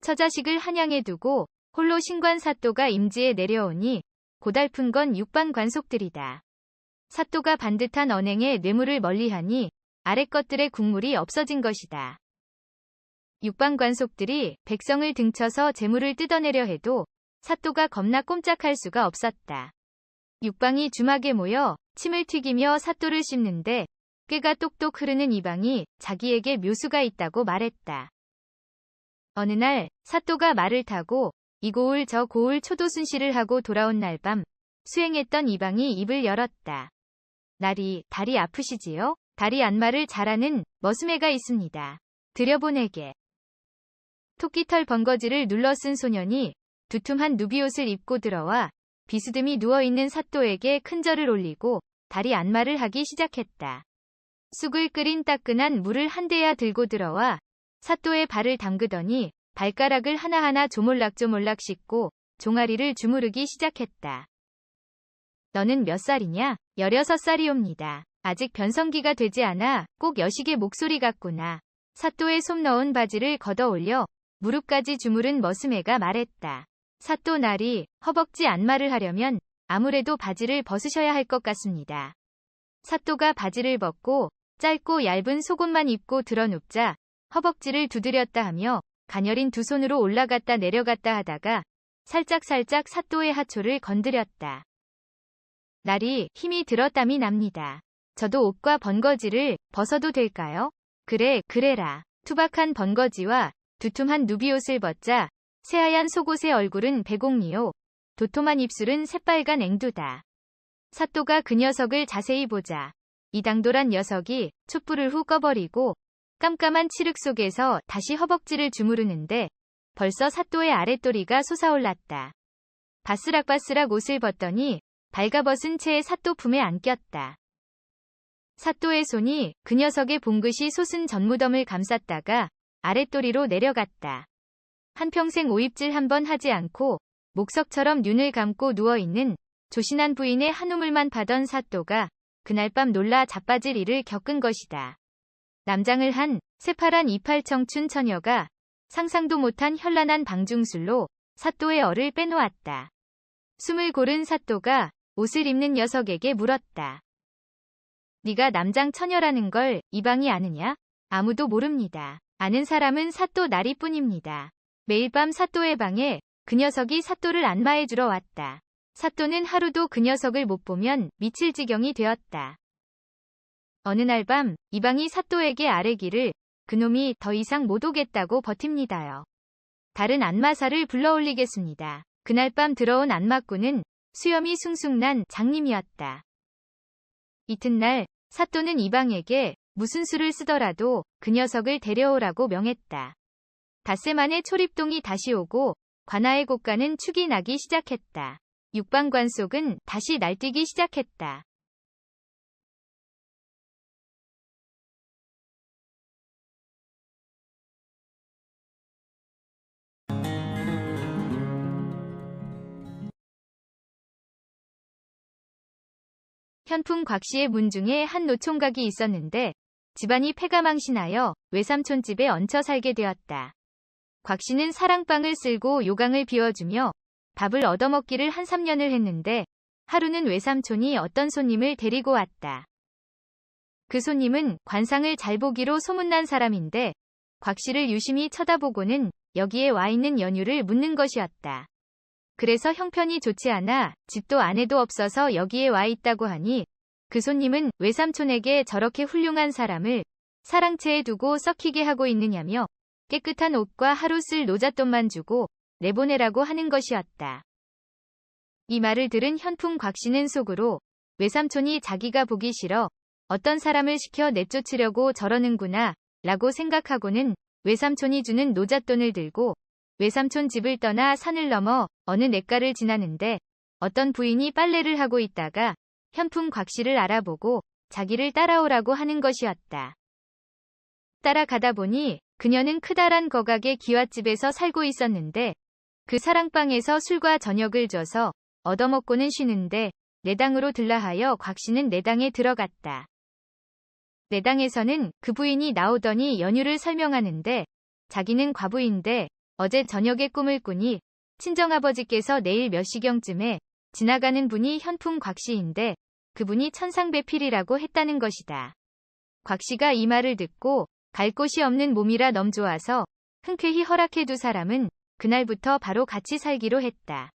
처자식을 한양에 두고 홀로 신관 사또가 임지에 내려오니 고달픈 건 육방관속들이다. 사또가 반듯한 언행에 뇌물을 멀리하니 아래 것들의 국물이 없어진 것이다. 육방관속들이 백성을 등쳐서 재물을 뜯어내려 해도 사또가 겁나 꼼짝할 수가 없었다. 육방이 주막에 모여 침을 튀기며 사또를 씹는데 꾀가 똑똑 흐르는 이방이 자기에게 묘수가 있다고 말했다. 어느 날 사또가 말을 타고 이 고을 저 고을 초도순시를 하고 돌아온 날밤 수행했던 이방이 입을 열었다. 날이 다리 아프시지요? 다리 안마를 잘하는 머스매가 있습니다. 들여보내게. 토끼털 번거지를 눌러 쓴 소년이 두툼한 누비옷을 입고 들어와 비스듬히 누워있는 사또에게 큰 절을 올리고 다리 안마를 하기 시작했다. 쑥을 끓인 따끈한 물을 한 대야 들고 들어와 사또의 발을 담그더니 발가락을 하나하나 조물락조물락 씻고 종아리를 주무르기 시작했다. 너는 몇 살이냐? 16살이옵니다. 아직 변성기가 되지 않아 꼭 여식의 목소리 같구나. 사또의 솜 넣은 바지를 걷어 올려 무릎까지 주무른 머스매가 말했다. 사또 날이 허벅지 안마를 하려면 아무래도 바지를 벗으셔야 할 것 같습니다. 사또가 바지를 벗고 짧고 얇은 속옷만 입고 드러눕자 허벅지를 두드렸다 하며 가녀린 두 손으로 올라갔다 내려갔다 하다가 살짝살짝 사또의 하초를 건드렸다. 날이 힘이 들어 땀이 납니다. 저도 옷과 번거지를 벗어도 될까요? 그래라. 투박한 번거지와 두툼한 누비옷을 벗자 새하얀 속옷의 얼굴은 배곡리요. 도톰한 입술은 새빨간 앵두다. 사또가 그 녀석을 자세히 보자 이 당돌한 녀석이 촛불을 후 꺼버리고 깜깜한 칠흑 속에서 다시 허벅지를 주무르는데 벌써 사또의 아랫도리가 솟아올랐다. 바스락바스락 옷을 벗더니 발가벗은 채에 사또 품에 안겼다. 사또의 손이 그 녀석의 봉긋이 솟은 전무덤을 감쌌다가 아랫도리로 내려갔다. 한평생 오입질 한번 하지 않고 목석처럼 눈을 감고 누워있는 조신한 부인의 한우물만 파던 사또가 그날 밤 놀라 자빠질 일을 겪은 것이다. 남장을 한 새파란 이팔 청춘 처녀가 상상도 못한 현란한 방중술로 사또의 얼을 빼놓았다. 숨을 고른 사또가 옷을 입는 녀석에게 물었다. 네가 남장 처녀라는 걸 이방이 아느냐? 아무도 모릅니다. 아는 사람은 사또 나리뿐입니다. 매일 밤 사또의 방에 그 녀석이 사또를 안마해주러 왔다. 사또는 하루도 그 녀석을 못 보면 미칠 지경이 되었다. 어느 날 밤 이방이 사또에게 아뢰기를 그놈이 더 이상 못 오겠다고 버팁니다요. 다른 안마사를 불러올리겠습니다. 그날 밤 들어온 안마꾼은 수염이 숭숭 난 장님이었다. 이튿날 사또는 이방에게 무슨 수를 쓰더라도 그 녀석을 데려오라고 명했다. 닷새 만에 초립동이 다시 오고 관아의 곡간은 축이 나기 시작했다. 육방관속은 다시 날뛰기 시작했다. 현풍 곽씨의 문중에 한 노총각이 있었는데 집안이 패가망신하여 외삼촌 집에 얹혀 살게 되었다. 곽씨는 사랑방을 쓸고 요강을 비워주며 밥을 얻어먹기를 한 3년을 했는데 하루는 외삼촌이 어떤 손님을 데리고 왔다. 그 손님은 관상을 잘 보기로 소문난 사람인데 곽씨를 유심히 쳐다보고는 여기에 와 있는 연유를 묻는 것이었다. 그래서 형편이 좋지 않아 집도 아내도 없어서 여기에 와 있다고 하니 그 손님은 외삼촌에게 저렇게 훌륭한 사람을 사랑채에 두고 썩히게 하고 있느냐며 깨끗한 옷과 하루 쓸 노잣돈만 주고 내보내라고 하는 것이었다. 이 말을 들은 현풍 곽씨는 속으로 외삼촌이 자기가 보기 싫어 어떤 사람을 시켜 내쫓으려고 저러는구나 라고 생각하고는 외삼촌이 주는 노잣돈을 들고 외삼촌 집을 떠나 산을 넘어 어느 냇가를 지나는데 어떤 부인이 빨래를 하고 있다가 현풍 곽씨를 알아보고 자기를 따라오라고 하는 것이었다. 따라가다 보니 그녀는 크다란 거각의 기와집에서 살고 있었는데 그 사랑방에서 술과 저녁을 줘서 얻어먹고는 쉬는데 내당으로 들라 하여 곽씨는 내당에 들어갔다. 내당에서는 그 부인이 나오더니 연유를 설명하는데 자기는 과부인데 어제 저녁에 꿈을 꾸니 친정아버지께서 내일 몇 시경쯤에 지나가는 분이 현풍 곽씨인데 그분이 천상배필이라고 했다는 것이다. 곽씨가 이 말을 듣고 갈 곳이 없는 몸이라 너무 좋아서 흔쾌히 허락해두 사람은 그날부터 바로 같이 살기로 했다.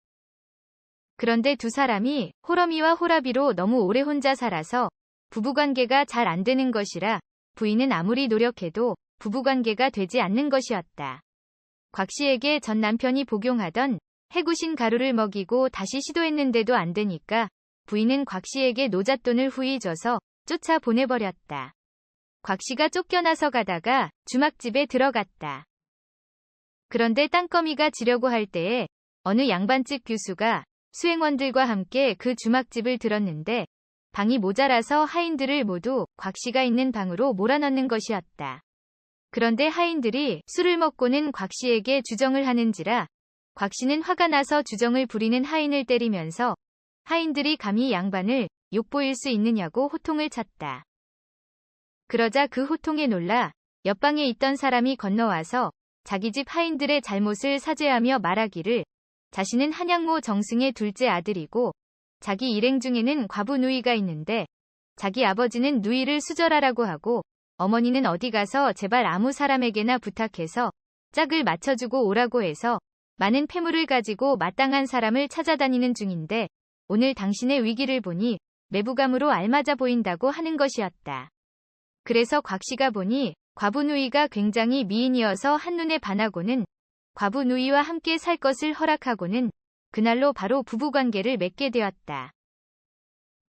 그런데 두 사람이 호러미와 호라비로 너무 오래 혼자 살아서 부부관계가 잘 안 되는 것이라 부인은 아무리 노력해도 부부관계가 되지 않는 것이었다. 곽씨에게 전 남편이 복용하던 해구신 가루를 먹이고 다시 시도했는데도 안 되니까 부인은 곽씨에게 노잣돈을 후히 줘서 쫓아 보내버렸다. 곽씨가 쫓겨나서 가다가 주막집에 들어갔다. 그런데 땅거미가 지려고 할 때에 어느 양반집 교수가 수행원들과 함께 그 주막집을 들었는데 방이 모자라서 하인들을 모두 곽씨가 있는 방으로 몰아넣는 것이었다. 그런데 하인들이 술을 먹고는 곽씨에게 주정을 하는지라 곽씨는 화가 나서 주정을 부리는 하인을 때리면서 하인들이 감히 양반을 욕보일 수 있느냐고 호통을 쳤다. 그러자 그 호통에 놀라 옆방에 있던 사람이 건너와서 자기 집 하인들의 잘못을 사죄하며 말하기를 자신은 한양모 정승의 둘째 아들이고 자기 일행 중에는 과부 누이가 있는데 자기 아버지는 누이를 수절하라고 하고 어머니는 어디 가서 제발 아무 사람에게나 부탁해서 짝을 맞춰주고 오라고 해서 많은 폐물을 가지고 마땅한 사람을 찾아다니는 중인데 오늘 당신의 위기를 보니 매부감으로 알맞아 보인다고 하는 것이었다. 그래서 곽씨가 보니 과부 누이가 굉장히 미인이어서 한눈에 반하고는 과부 누이와 함께 살 것을 허락하고는 그날로 바로 부부관계를 맺게 되었다.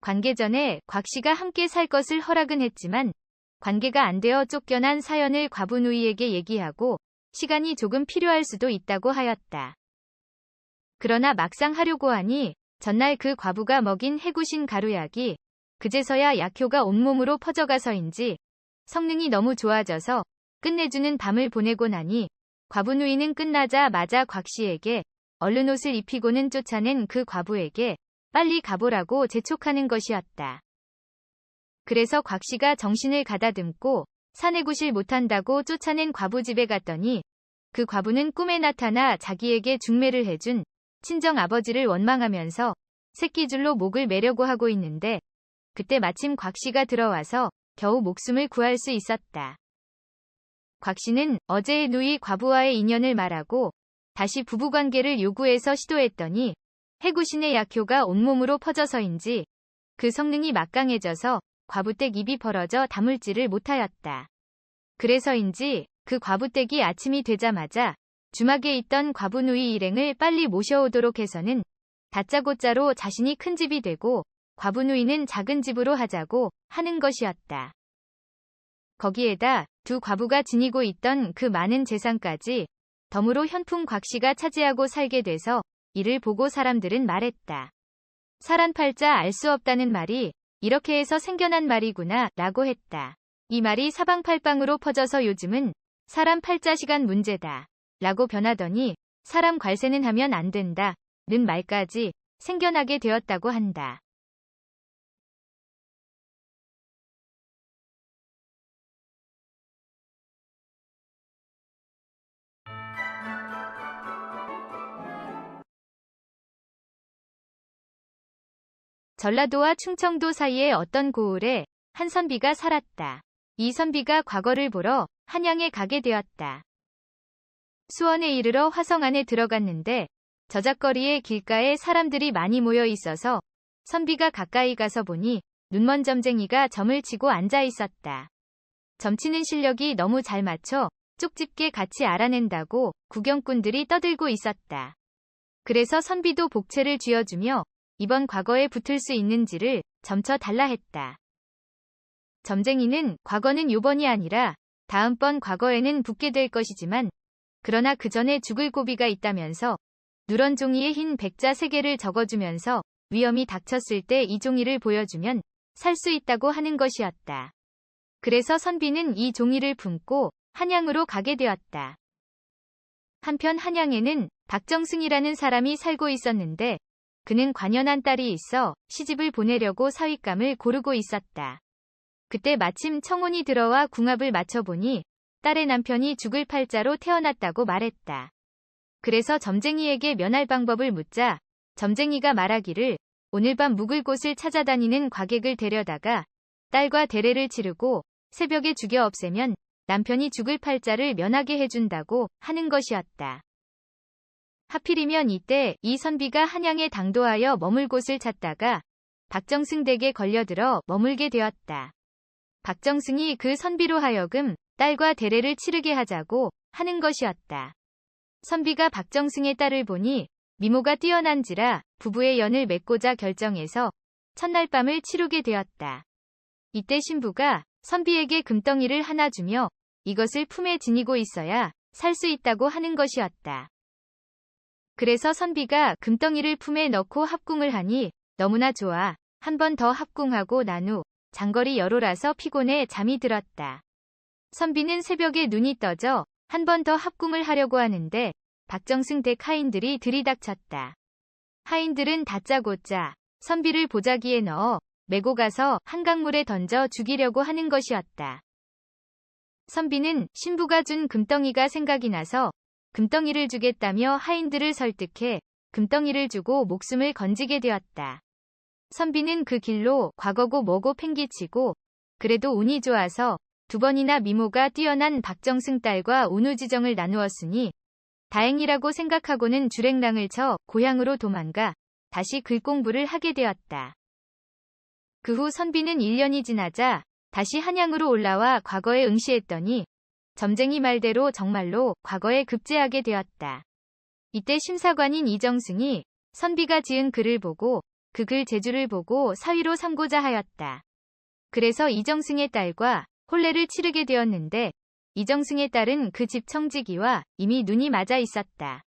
관계 전에 곽씨가 함께 살 것을 허락은 했지만 관계가 안 되어 쫓겨난 사연을 과부 누이에게 얘기하고 시간이 조금 필요할 수도 있다고 하였다. 그러나 막상 하려고 하니 전날 그 과부가 먹인 해구신 가루약이 그제서야 약효가 온몸으로 퍼져가서인지 성능이 너무 좋아져서 끝내주는 밤을 보내고 나니 과부 누이는 끝나자마자 곽씨에게 얼른 옷을 입히고는 쫓아낸 그 과부에게 빨리 가보라고 재촉하는 것이었다. 그래서 곽씨가 정신을 가다듬고 사내구실 못한다고 쫓아낸 과부 집에 갔더니 그 과부는 꿈에 나타나 자기에게 중매를 해준 친정 아버지를 원망하면서 새끼줄로 목을 매려고 하고 있는데 그때 마침 곽씨가 들어와서 겨우 목숨을 구할 수 있었다. 곽씨는 어제의 누이 과부와의 인연을 말하고 다시 부부관계를 요구해서 시도했더니 해구신의 약효가 온몸으로 퍼져서인지 그 성능이 막강해져서 과부댁 입이 벌어져 다물지를 못하였다. 그래서인지 그 과부댁이 아침이 되자마자 주막에 있던 과부 누이 일행을 빨리 모셔오도록 해서는 다짜고짜로 자신이 큰 집이 되고 과부 누이는 작은 집으로 하자고 하는 것이었다. 거기에다 두 과부가 지니고 있던 그 많은 재산까지 덤으로 현풍 곽씨가 차지하고 살게 돼서 이를 보고 사람들은 말했다. 사란팔자 알 수 없다는 말이 이렇게 해서 생겨난 말이구나 라고 했다. 이 말이 사방팔방으로 퍼져서 요즘은 사람 팔자시간 문제다 라고 변하더니 사람 괄세는 하면 안 된다 는 말까지 생겨나게 되었다고 한다. 전라도와 충청도 사이에 어떤 고을에 한 선비가 살았다. 이 선비가 과거를 보러 한양에 가게 되었다. 수원에 이르러 화성 안에 들어갔는데 저작거리의 길가에 사람들이 많이 모여 있어서 선비가 가까이 가서 보니 눈먼 점쟁이가 점을 치고 앉아 있었다. 점치는 실력이 너무 잘 맞춰 쪽집게 같이 알아낸다고 구경꾼들이 떠들고 있었다. 그래서 선비도 복채를 쥐어주며 이번 과거에 붙을 수 있는지를 점쳐 달라 했다. 점쟁이는 과거는 요번이 아니라 다음번 과거에는 붙게 될 것이지만 그러나 그 전에 죽을 고비가 있다면서 누런 종이에 흰 백자 3개를 적어주면서 위험이 닥쳤을 때 이 종이를 보여주면 살 수 있다고 하는 것이었다. 그래서 선비는 이 종이를 품고 한양으로 가게 되었다. 한편 한양에는 박정승이라는 사람이 살고 있었는데 그는 관연한 딸이 있어 시집을 보내려고 사윗감을 고르고 있었다. 그때 마침 청혼이 들어와 궁합을 맞춰보니 딸의 남편이 죽을 팔자로 태어났다고 말했다. 그래서 점쟁이에게 면할 방법을 묻자 점쟁이가 말하기를 오늘 밤 묵을 곳을 찾아다니는 과객을 데려다가 딸과 대례를 치르고 새벽에 죽여 없애면 남편이 죽을 팔자를 면하게 해준다고 하는 것이었다. 하필이면 이때 이 선비가 한양에 당도하여 머물 곳을 찾다가 박정승 댁에 걸려들어 머물게 되었다. 박정승이 그 선비로 하여금 딸과 대례를 치르게 하자고 하는 것이었다. 선비가 박정승의 딸을 보니 미모가 뛰어난지라 부부의 연을 맺고자 결정해서 첫날 밤을 치르게 되었다. 이때 신부가 선비에게 금덩이를 하나 주며 이것을 품에 지니고 있어야 살 수 있다고 하는 것이었다. 그래서 선비가 금덩이를 품에 넣고 합궁을 하니 너무나 좋아 한 번 더 합궁하고 난 후 장거리 여로라서 피곤해 잠이 들었다. 선비는 새벽에 눈이 떠져 한 번 더 합궁을 하려고 하는데 박정승 댁 하인들이 들이닥쳤다. 하인들은 다짜고짜 선비를 보자기에 넣어 메고 가서 한강물에 던져 죽이려고 하는 것이었다. 선비는 신부가 준 금덩이가 생각이 나서 금덩이를 주겠다며 하인들을 설득해 금덩이를 주고 목숨을 건지게 되었다. 선비는 그 길로 과거고 뭐고 팽개치고 그래도 운이 좋아서 두 번이나 미모가 뛰어난 박정승 딸과 운우지정을 나누었으니 다행이라고 생각하고는 주랭랑을 쳐 고향으로 도망가 다시 글공부를 하게 되었다. 그 후 선비는 1년이 지나자 다시 한양으로 올라와 과거에 응시했더니 점쟁이 말대로 정말로 과거에 급제하게 되었다. 이때 심사관인 이정승이 선비가 지은 글을 보고 그 글 재주를 보고 사위로 삼고자 하였다. 그래서 이정승의 딸과 혼례를 치르게 되었는데 이정승의 딸은 그 집 청지기와 이미 눈이 맞아 있었다.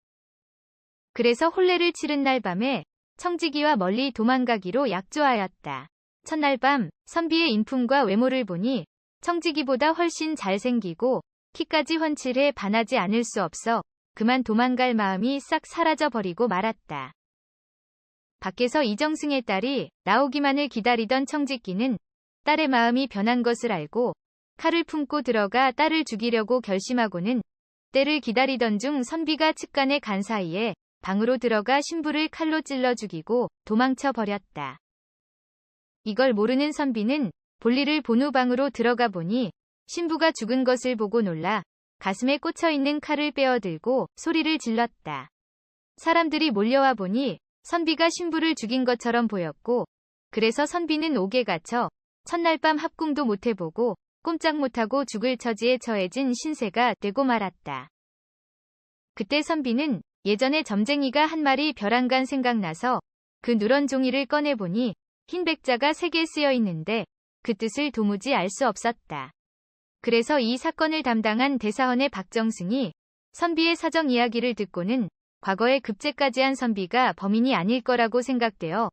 그래서 혼례를 치른 날 밤에 청지기와 멀리 도망가기로 약조하였다. 첫날 밤 선비의 인품과 외모를 보니 청지기보다 훨씬 잘생기고 키까지 훤칠해 반하지 않을 수 없어 그만 도망갈 마음이 싹 사라져 버리고 말았다. 밖에서 이정승의 딸이 나오기만을 기다리던 청지기는 딸의 마음이 변한 것을 알고 칼을 품고 들어가 딸을 죽이려고 결심하고는 때를 기다리던 중 선비가 측간에 간 사이에 방으로 들어가 신부를 칼로 찔러 죽이고 도망쳐 버렸다. 이걸 모르는 선비는 볼일을 본 후 방으로 들어가 보니 신부가 죽은 것을 보고 놀라 가슴에 꽂혀있는 칼을 빼어들고 소리를 질렀다. 사람들이 몰려와 보니 선비가 신부를 죽인 것처럼 보였고 그래서 선비는 옥에 갇혀 첫날 밤 합궁도 못해보고 꼼짝 못하고 죽을 처지에 처해진 신세가 되고 말았다. 그때 선비는 예전에 점쟁이가 한 마리 벼랑간 생각나서 그 누런 종이를 꺼내보니 흰 백자가 3개 쓰여 있는데 그 뜻을 도무지 알 수 없었다. 그래서 이 사건을 담당한 대사헌의 박정승이 선비의 사정 이야기를 듣고는 과거에 급제까지 한 선비가 범인이 아닐 거라고 생각되어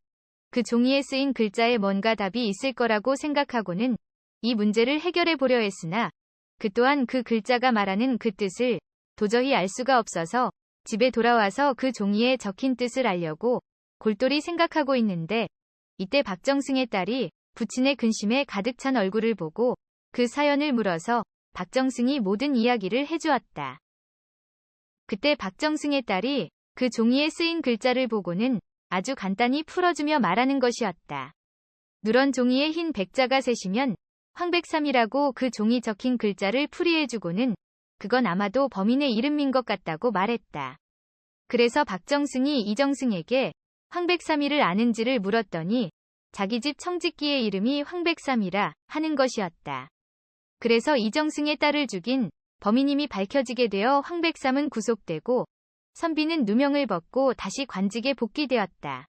그 종이에 쓰인 글자에 뭔가 답이 있을 거라고 생각하고는 이 문제를 해결해 보려 했으나 그 또한 그 글자가 말하는 그 뜻을 도저히 알 수가 없어서 집에 돌아와서 그 종이에 적힌 뜻을 알려고 골똘히 생각하고 있는데 이때 박정승의 딸이 부친의 근심에 가득 찬 얼굴을 보고 그 사연을 물어서 박정승이 모든 이야기를 해주었다. 그때 박정승의 딸이 그 종이에 쓰인 글자를 보고는 아주 간단히 풀어주며 말하는 것이었다. 누런 종이에 흰 백자가 셋이면 황백삼이라고 그 종이 적힌 글자를 풀이해주고는 그건 아마도 범인의 이름인 것 같다고 말했다. 그래서 박정승이 이정승에게 황백삼이를 아는지를 물었더니 자기 집 청지기의 이름이 황백삼이라 하는 것이었다. 그래서 이정승의 딸을 죽인 범인임이 밝혀지게 되어 황백삼은 구속되고 선비는 누명을 벗고 다시 관직에 복귀되었다.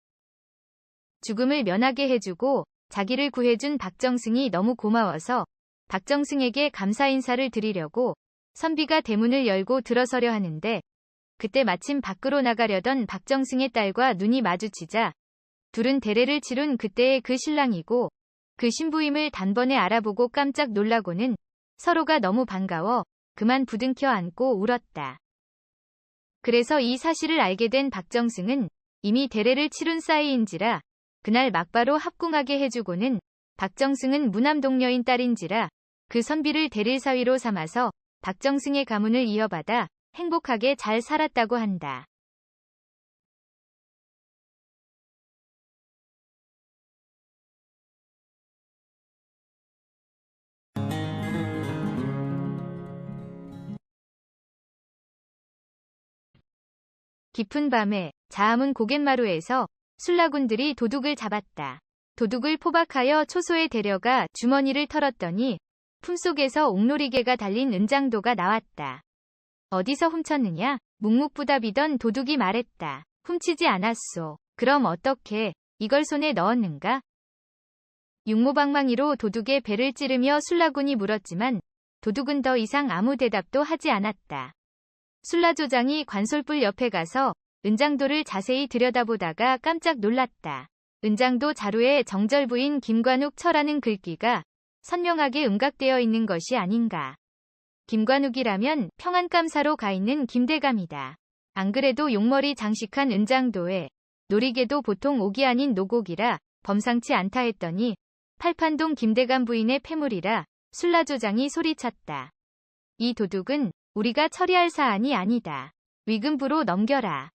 죽음을 면하게 해주고 자기를 구해준 박정승이 너무 고마워서 박정승에게 감사 인사를 드리려고 선비가 대문을 열고 들어서려 하는데 그때 마침 밖으로 나가려던 박정승의 딸과 눈이 마주치자 둘은 대례를 치룬 그때의 그 신랑이고 그 신부임을 단번에 알아보고 깜짝 놀라고는 서로가 너무 반가워 그만 부둥켜 안고 울었다. 그래서 이 사실을 알게 된 박정승은 이미 대례를 치룬 싸이인지라 그날 막바로 합궁하게 해주고는 박정승은 무남동녀인 딸인지라 그 선비를 대릴 사위로 삼아서 박정승의 가문을 이어받아 행복하게 잘 살았다고 한다. 깊은 밤에 자아문 고갯마루에서 술라군들이 도둑을 잡았다. 도둑을 포박하여 초소에 데려가 주머니를 털었더니 품속에서 옥놀이개가 달린 은장도가 나왔다. 어디서 훔쳤느냐? 묵묵부답이던 도둑이 말했다. 훔치지 않았소. 그럼 어떻게 이걸 손에 넣었는가? 육모방망이로 도둑의 배를 찌르며 술라군이 물었지만 도둑은 더 이상 아무 대답도 하지 않았다. 술라조장이 관솔불 옆에 가서 은장도를 자세히 들여다보다가 깜짝 놀랐다. 은장도 자루에 정절부인 김관욱 처라는 글귀가 선명하게 음각되어 있는 것이 아닌가. 김관욱이라면 평안감사로 가 있는 김대감이다. 안 그래도 용머리 장식한 은장도에 놀이개도 보통 옥이 아닌 노곡이라 범상치 않다 했더니 팔판동 김대감 부인의 패물이라 술라조장이 소리쳤다. 이 도둑은 우리가 처리할 사안이 아니다. 위금부로 넘겨라.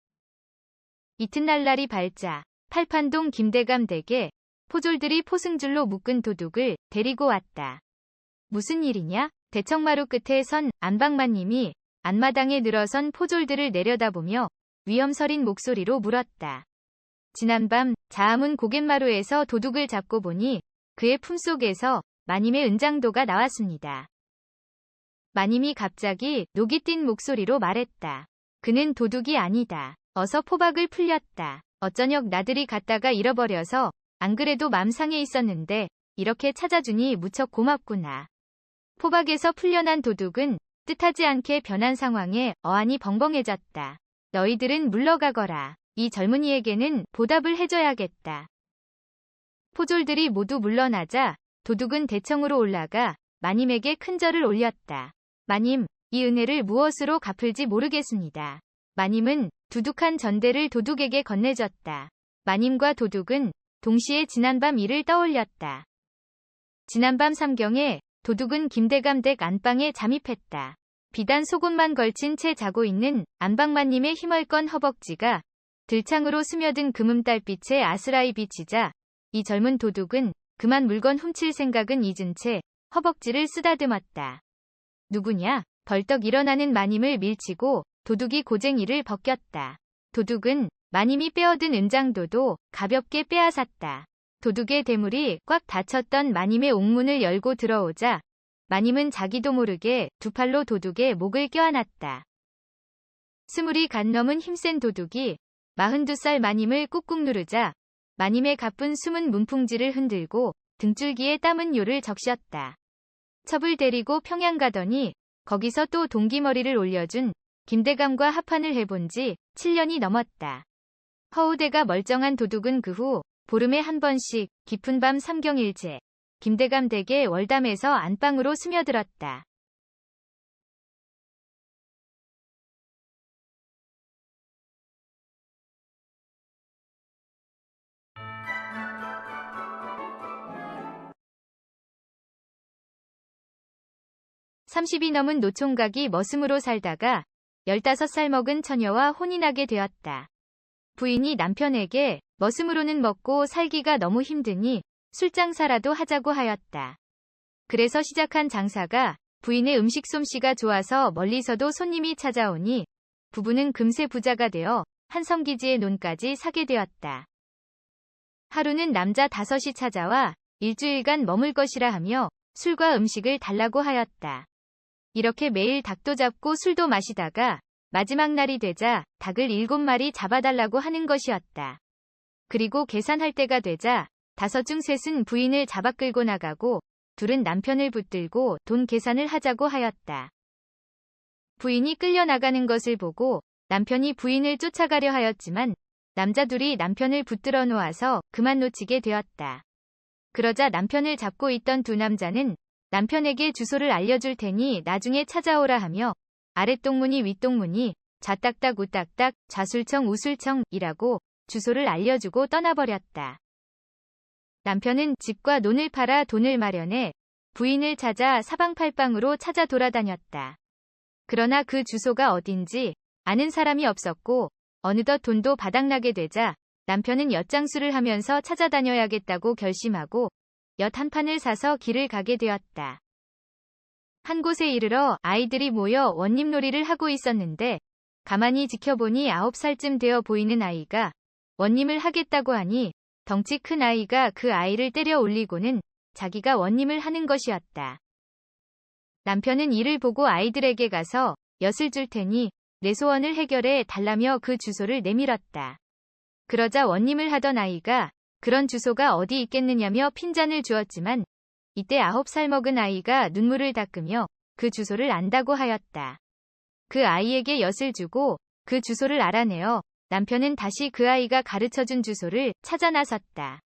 이튿날 날이 밝자 팔판동 김대감 댁에 포졸들이 포승줄로 묶은 도둑을 데리고 왔다. 무슨 일이냐? 대청마루 끝에 선 안방마님이 안마당에 늘어선 포졸들을 내려다보며 위험서린 목소리로 물었다. 지난밤 자아문 고갯마루에서 도둑을 잡고 보니 그의 품속에서 마님의 은장도가 나왔습니다. 마님이 갑자기 녹이 띈 목소리로 말했다. 그는 도둑이 아니다. 어서 포박을 풀렸다. 어쩌녁 나들이 갔다가 잃어버려서 안 그래도 맘 상해 있었는데 이렇게 찾아주니 무척 고맙구나. 포박에서 풀려난 도둑은 뜻하지 않게 변한 상황에 어안이 벙벙해졌다. 너희들은 물러가거라. 이 젊은이에게는 보답을 해줘야겠다. 포졸들이 모두 물러나자 도둑은 대청으로 올라가 마님에게 큰 절을 올렸다. 마님, 이 은혜를 무엇으로 갚을지 모르겠습니다. 마님은 두둑한 전대를 도둑에게 건네줬다. 마님과 도둑은 동시에 지난밤 일을 떠올렸다. 지난밤 삼경에 도둑은 김대감 댁 안방에 잠입했다. 비단 속옷만 걸친 채 자고 있는 안방마님의 희멀건 허벅지가 들창으로 스며든 금음달빛에 아스라이 비치자 이 젊은 도둑은 그만 물건 훔칠 생각은 잊은 채 허벅지를 쓰다듬었다. 누구냐? 벌떡 일어나는 마님을 밀치고 도둑이 고쟁이를 벗겼다. 도둑은 마님이 빼어든 은장도도 가볍게 빼앗았다. 도둑의 대물이 꽉 닫혔던 마님의 옥문을 열고 들어오자 마님은 자기도 모르게 두 팔로 도둑의 목을 껴안았다. 스물이 갓 넘은 힘센 도둑이 42살 마님을 꾹꾹 누르자 마님의 가쁜 숨은 문풍지를 흔들고 등줄기에 땀은 요를 적셨다. 첩을 데리고 평양 가더니 거기서 또 동기머리를 올려준 김대감과 합판을 해본 지 7년이 넘었다. 허우대가 멀쩡한 도둑은 그 후 보름에 한 번씩 깊은 밤 삼경일제 김대감 댁에 월담에서 안방으로 스며들었다. (30이) 넘은 노총각이 머슴으로 살다가 15살 먹은 처녀와 혼인하게 되었다. 부인이 남편에게 머슴으로는 먹고 살기가 너무 힘드니 술장사라도 하자고 하였다. 그래서 시작한 장사가 부인의 음식 솜씨가 좋아서 멀리서도 손님이 찾아오니 부부는 금세 부자가 되어 한성기지의 논까지 사게 되었다. 하루는 남자 5이 찾아와 일주일간 머물 것이라 하며 술과 음식을 달라고 하였다. 이렇게 매일 닭도 잡고 술도 마시다가 마지막 날이 되자 닭을 7마리 잡아달라고 하는 것이었다. 그리고 계산할 때가 되자 5 중 3은 부인을 잡아 끌고 나가고 2은 남편을 붙들고 돈 계산을 하자고 하였다. 부인이 끌려나가는 것을 보고 남편이 부인을 쫓아가려 하였지만 남자 2이 남편을 붙들어 놓아서 그만 놓치게 되었다. 그러자 남편을 잡고 있던 2 남자는 남편에게 주소를 알려줄 테니 나중에 찾아오라 하며 아랫동무니 윗동무니 좌딱딱 우딱딱 좌술청 우술청이라고 주소를 알려주고 떠나버렸다. 남편은 집과 논을 팔아 돈을 마련해 부인을 찾아 사방팔방으로 찾아 돌아다녔다. 그러나 그 주소가 어딘지 아는 사람이 없었고 어느덧 돈도 바닥나게 되자 남편은 엿장수를 하면서 찾아다녀야겠다고 결심하고 엿 한 판을 사서 길을 가게 되었다. 한 곳에 이르러 아이들이 모여 원님놀이를 하고 있었는데 가만히 지켜보니 9살쯤 되어 보이는 아이가 원님을 하겠다고 하니 덩치 큰 아이가 그 아이를 때려 올리고는 자기가 원님을 하는 것이었다. 남편은 이를 보고 아이들에게 가서 엿을 줄 테니 내 소원을 해결해 달라며 그 주소를 내밀었다. 그러자 원님을 하던 아이가 그런 주소가 어디 있겠느냐며 핀잔을 주었지만 이때 9살 먹은 아이가 눈물을 닦으며 그 주소를 안다고 하였다. 그 아이에게 엿을 주고 그 주소를 알아내어 남편은 다시 그 아이가 가르쳐준 주소를 찾아 나섰다.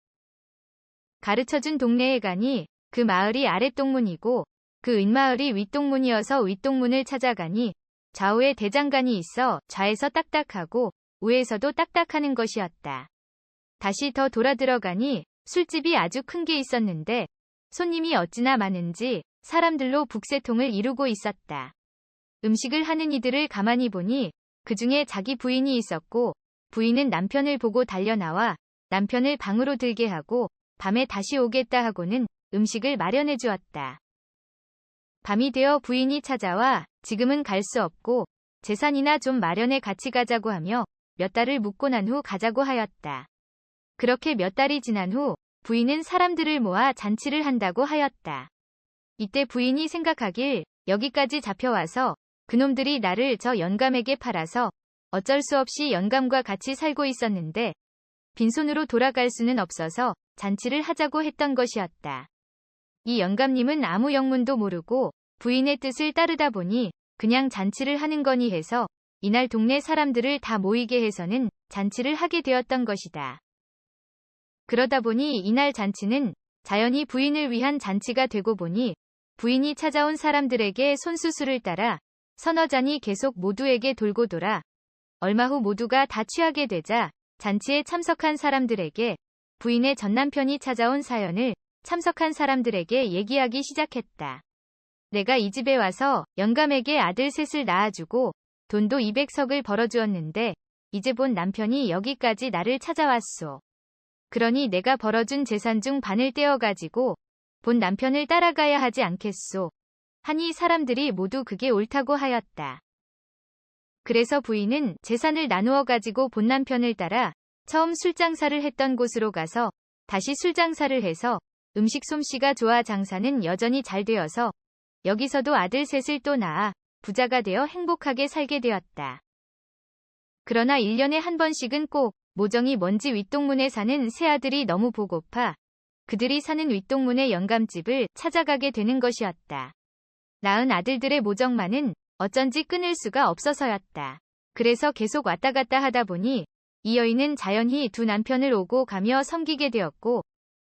가르쳐준 동네에 가니 그 마을이 아랫동문이고 그 윗마을이 윗동문이어서 윗동문을 찾아가니 좌우에 대장간이 있어 좌에서 딱딱하고 우에서도 딱딱하는 것이었다. 다시 더 돌아 들어가니 술집이 아주 큰 게 있었는데 손님이 어찌나 많은지 사람들로 북새통을 이루고 있었다. 음식을 하는 이들을 가만히 보니 그 중에 자기 부인이 있었고 부인은 남편을 보고 달려나와 남편을 방으로 들게 하고 밤에 다시 오겠다 하고는 음식을 마련해 주었다. 밤이 되어 부인이 찾아와 지금은 갈 수 없고 재산이나 좀 마련해 같이 가자고 하며 몇 달을 묵고 난 후 가자고 하였다. 그렇게 몇 달이 지난 후 부인은 사람들을 모아 잔치를 한다고 하였다. 이때 부인이 생각하길 여기까지 잡혀와서 그놈들이 나를 저 영감에게 팔아서 어쩔 수 없이 영감과 같이 살고 있었는데 빈손으로 돌아갈 수는 없어서 잔치를 하자고 했던 것이었다. 이 영감님은 아무 영문도 모르고 부인의 뜻을 따르다 보니 그냥 잔치를 하는 거니 해서 이날 동네 사람들을 다 모이게 해서는 잔치를 하게 되었던 것이다. 그러다 보니 이날 잔치는 자연히 부인을 위한 잔치가 되고 보니 부인이 찾아온 사람들에게 손수술을 따라 서너 잔이 계속 모두에게 돌고 돌아 얼마 후 모두가 다 취하게 되자 잔치에 참석한 사람들에게 부인의 전남편이 찾아온 사연을 참석한 사람들에게 얘기하기 시작했다. 내가 이 집에 와서 영감에게 아들 셋을 낳아주고 돈도 200석을 벌어주었는데 이제 본 남편이 여기까지 나를 찾아왔소. 그러니 내가 벌어준 재산 중 반을 떼어가지고 본 남편을 따라가야 하지 않겠소. 하니 사람들이 모두 그게 옳다고 하였다. 그래서 부인은 재산을 나누어 가지고 본 남편을 따라 처음 술장사를 했던 곳으로 가서 다시 술장사를 해서 음식 솜씨가 좋아 장사는 여전히 잘 되어서 여기서도 아들 셋을 또 낳아 부자가 되어 행복하게 살게 되었다. 그러나 1년에 한 번씩은 꼭 모정이 먼지 윗동문에 사는 새아들이 너무 보고파 그들이 사는 윗동문의 영감집을 찾아가게 되는 것이었다. 낳은 아들들의 모정만은 어쩐지 끊을 수가 없어서였다. 그래서 계속 왔다 갔다 하다 보니 이 여인은 자연히 두 남편을 오고 가며 섬기게 되었고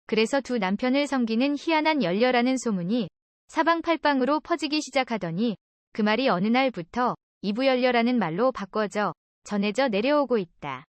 그래서 두 남편을 섬기는 희한한 연려라는 소문이 사방팔방으로 퍼지기 시작하더니 그 말이 어느 날부터 이부연려라는 말로 바꿔져 전해져 내려오고 있다.